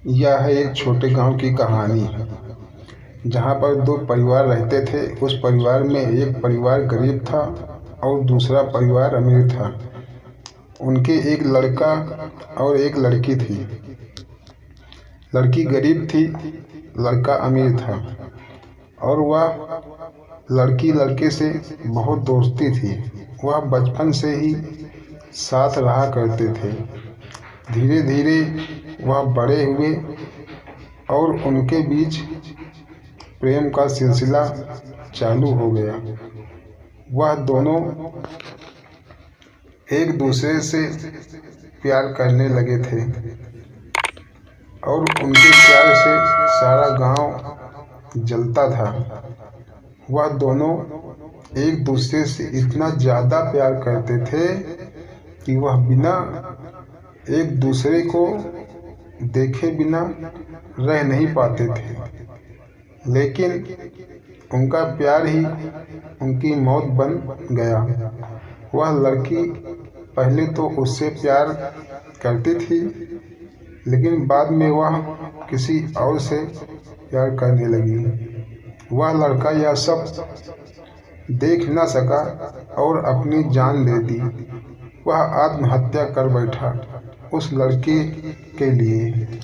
यह है एक छोटे गांव की कहानी जहां पर दो परिवार रहते थे। उस परिवार में एक परिवार गरीब था और दूसरा परिवार अमीर था। उनके एक लड़का और एक लड़की थी। लड़की गरीब थी, लड़का अमीर था और वह लड़की लड़के से बहुत दोस्ती थी। वह बचपन से ही साथ रहा करते थे। धीरे धीरे वह बड़े हुए और उनके बीच प्रेम का सिलसिला चालू हो गया। वह दोनों एक दूसरे से प्यार करने लगे थे और उनके प्यार से सारा गांव जलता था। वह दोनों एक दूसरे से इतना ज़्यादा प्यार करते थे कि वह बिना एक दूसरे को देखे बिना रह नहीं पाते थे। लेकिन उनका प्यार ही उनकी मौत बन गया। वह लड़की पहले तो उससे प्यार करती थी, लेकिन बाद में वह किसी और से प्यार करने लगी। वह लड़का यह सब देख न सका और अपनी जान दे दी। वह आत्महत्या कर बैठा उस लड़के के लिए।